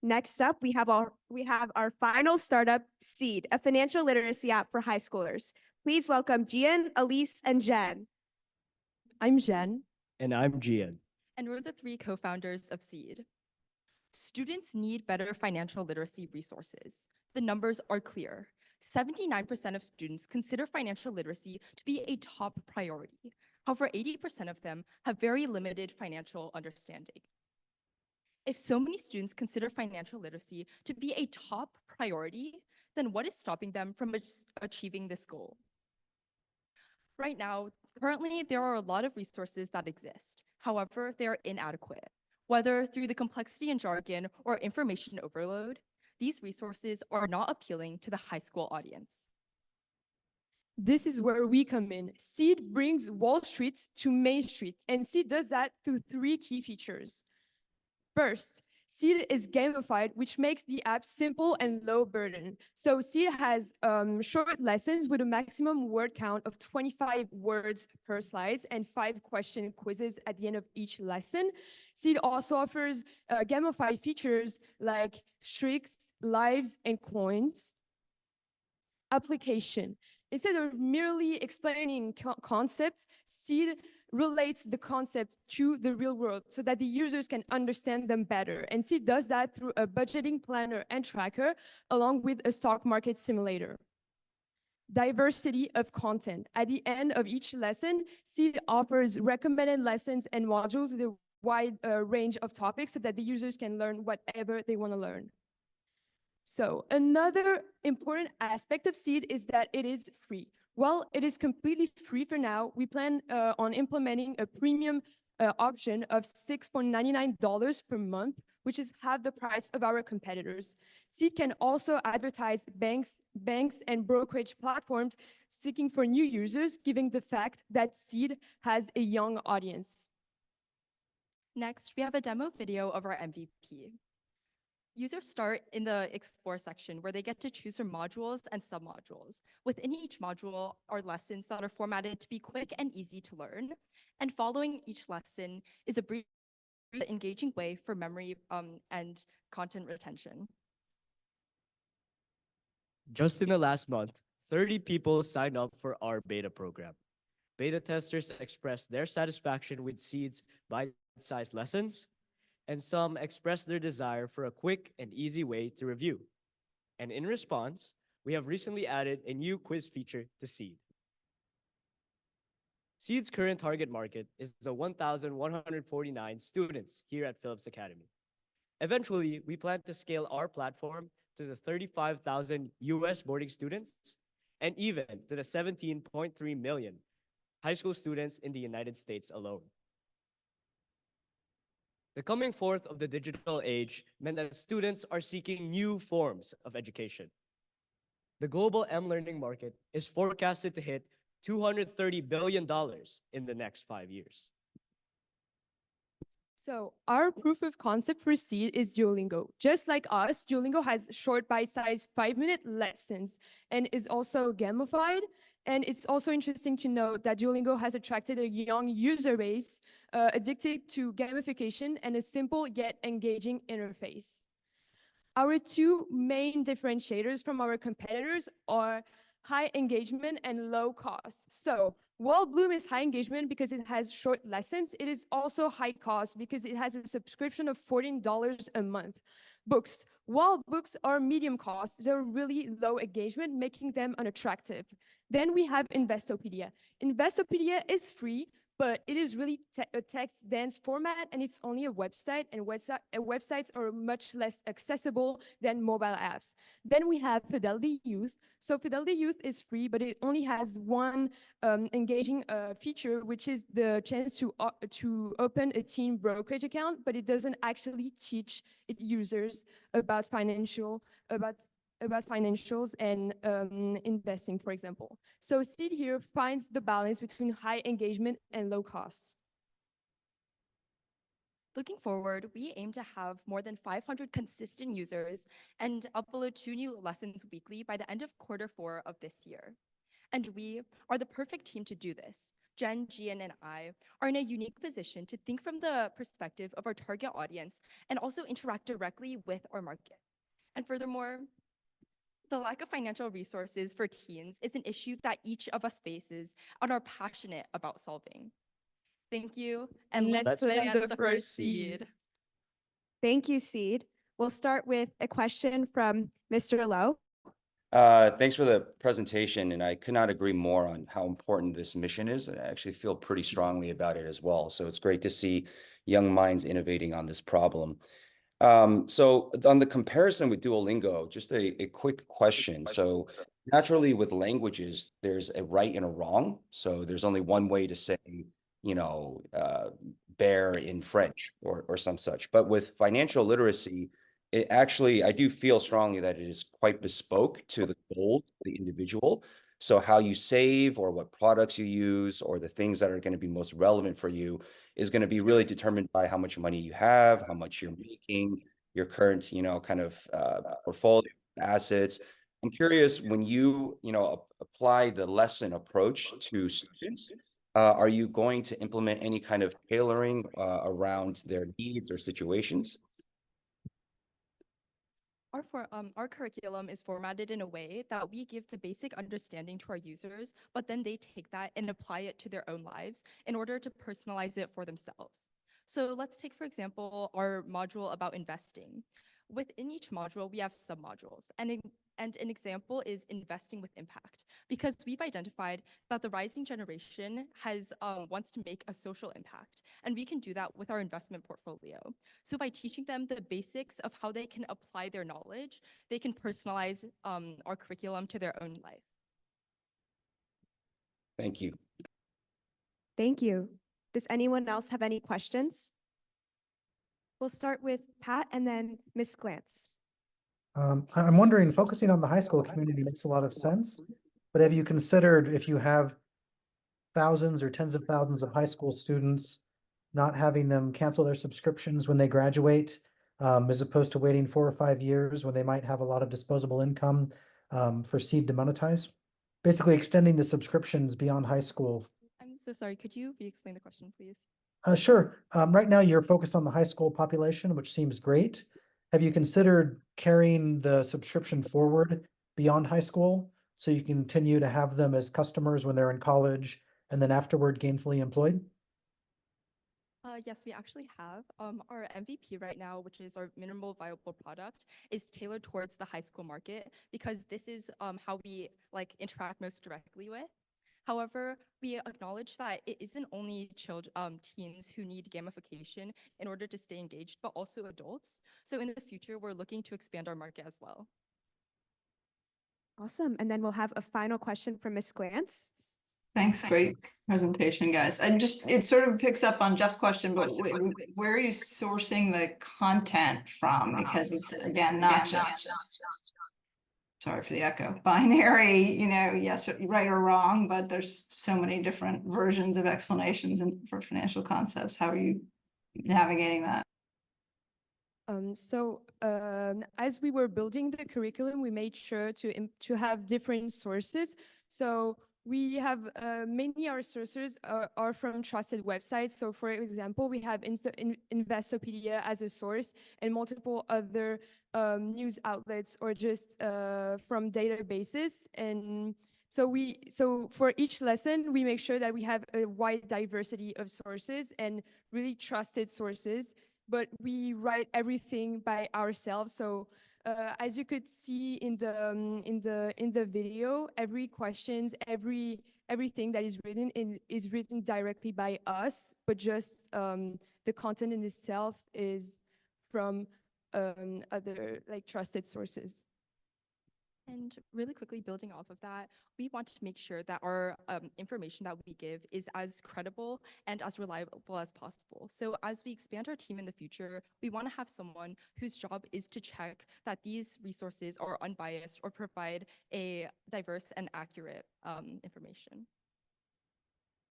Next up, we have our final startup, Seed, a financial literacy app for high schoolers. Please welcome Gian, Elise, and Jeanne. I'm Jeanne. And I'm Gian. And we're the 3 co-founders of Seed. Students need better financial literacy resources. The numbers are clear. 79% of students consider financial literacy to be a top priority. However, 80% of them have very limited financial understanding. If so many students consider financial literacy to be a top priority, then what is stopping them from achieving this goal? Right now, currently, there are a lot of resources that exist. However, they are inadequate. Whether through the complexity and jargon or information overload, these resources are not appealing to the high school audience. This is where we come in. Seed brings Wall Street to Main Street, and Seed does that through 3 key features. First, Seed is gamified, which makes the app simple and low burden. So Seed has short lessons with a maximum word count of 25 words per slides and 5 question quizzes at the end of each lesson. Seed also offers gamified features like streaks, lives, and coins. Application. Instead of merely explaining concepts, Seed relates the concept to the real world so that the users can understand them better. And Seed does that through a budgeting planner and tracker, along with a stock market simulator. Diversity of content. At the end of each lesson, Seed offers recommended lessons and modules with a wide range of topics so that the users can learn whatever they want to learn. So another important aspect of Seed is that it is free. While it is completely free for now, we plan on implementing a premium option of $6.99 per month, which is half the price of our competitors. Seed can also advertise banks and brokerage platforms seeking for new users, given the fact that Seed has a young audience. Next, we have a demo video of our MVP. Users start in the Explore section where they get to choose from modules and submodules. Within each module are lessons that are formatted to be quick and easy to learn. And following each lesson is a brief, engaging way for memory and content retention. Just in the last month, 30 people signed up for our beta program. Beta testers expressed their satisfaction with Seed's bite-sized lessons, and some expressed their desire for a quick and easy way to review. And in response, we have recently added a new quiz feature to Seed. Seed's current target market is the 1,149 students here at Phillips Academy. Eventually, we plan to scale our platform to the 35,000 US boarding students and even to the 17.3 million high school students in the United States alone. The coming forth of the digital age meant that students are seeking new forms of education. The global M-learning market is forecasted to hit $230 billion in the next 5 years. So our proof of concept for Seed is Duolingo. Just like us, Duolingo has short bite-sized 5-minute lessons and is also gamified. And it's also interesting to note that Duolingo has attracted a young user base addicted to gamification and a simple yet engaging interface. Our 2 main differentiators from our competitors are high engagement and low cost. So while Bloom is high engagement because it has short lessons, it is also high cost because it has a subscription of $14 a month. Books. While books are medium cost, they're really low engagement, making them unattractive. Then we have Investopedia. Investopedia is free, but it is really a text-dense format, and it's only a website, and websites are much less accessible than mobile apps. Then we have Fidelity Youth. So Fidelity Youth is free, but it only has one engaging feature, which is the chance to open a teen brokerage account, but it doesn't actually teach its users about financials and investing, for example. So Seed here finds the balance between high engagement and low costs. Looking forward, we aim to have more than 500 consistent users and upload 2 new lessons weekly by the end of Q4 of this year. And we are the perfect team to do this. Jen, Gian, and I are in a unique position to think from the perspective of our target audience and also interact directly with our market. And furthermore, the lack of financial resources for teens is an issue that each of us faces and are passionate about solving. Thank you, and let's plant the first seed. Thank you, Seed. We'll start with a question from Mr. Lowe. Thanks for the presentation, and I could not agree more on how important this mission is. I actually feel pretty strongly about it as well. So it's great to see young minds innovating on this problem. So on the comparison with Duolingo, just a quick question. So naturally with languages, there's a right and a wrong. So there's only one way to say, bear in French or some such. But with financial literacy, it actually, I do feel strongly that it is quite bespoke to the goal of the individual. So how you save or what products you use or the things that are going to be most relevant for you is going to be really determined by how much money you have, how much you're making, your current, kind of portfolio assets. I'm curious, when you, apply the lesson approach to students, are you going to implement any kind of tailoring around their needs or situations? Our curriculum is formatted in a way that we give the basic understanding to our users, but then they take that and apply it to their own lives in order to personalize it for themselves. So let's take, for example, our module about investing. Within each module, we have submodules, and an example is investing with impact, because we've identified that the rising generation wants to make a social impact, and we can do that with our investment portfolio. So by teaching them the basics of how they can apply their knowledge, they can personalize our curriculum to their own life. Thank you. Thank you. Does anyone else have any questions? We'll start with Pat and then Ms. Glantz. I'm wondering, focusing on the high school community makes a lot of sense, but have you considered if you have thousands or tens of thousands of high school students, not having them cancel their subscriptions when they graduate, as opposed to waiting 4 or 5 years when they might have a lot of disposable income for Seed to monetize? Basically extending the subscriptions beyond high school. I'm so sorry, could you re-explain the question, please? Sure. Right now you're focused on the high school population, which seems great. Have you considered carrying the subscription forward beyond high school so you continue to have them as customers when they're in college and then afterward gainfully employed? Yes, we actually have. Our MVP right now, which is our minimal viable product, is tailored towards the high school market because this is how we interact most directly with. However, we acknowledge that it isn't only teens who need gamification in order to stay engaged, but also adults. So in the future, we're looking to expand our market as well. Awesome. And then we'll have a final question from Ms. Glantz. Thanks, great presentation, guys. And it sort of picks up on Jeff's question, but where are you sourcing the content from? Because it's, again, not just, sorry for the echo, binary, yes, right or wrong, but there's so many different versions of explanations for financial concepts. How are you navigating that? As we were building the curriculum, we made sure to have different sources. So we have mainly our sources are from trusted websites. So for example, we have Investopedia as a source and multiple other news outlets or just from databases. And so for each lesson, we make sure that we have a wide diversity of sources and really trusted sources, but we write everything by ourselves. So as you could see in the video, every questions, everything that is written directly by us, but just the content in itself is from other trusted sources. And really quickly building off of that, we want to make sure that our information that we give is as credible and as reliable as possible. So as we expand our team in the future, we want to have someone whose job is to check that these resources are unbiased or provide a diverse and accurate information.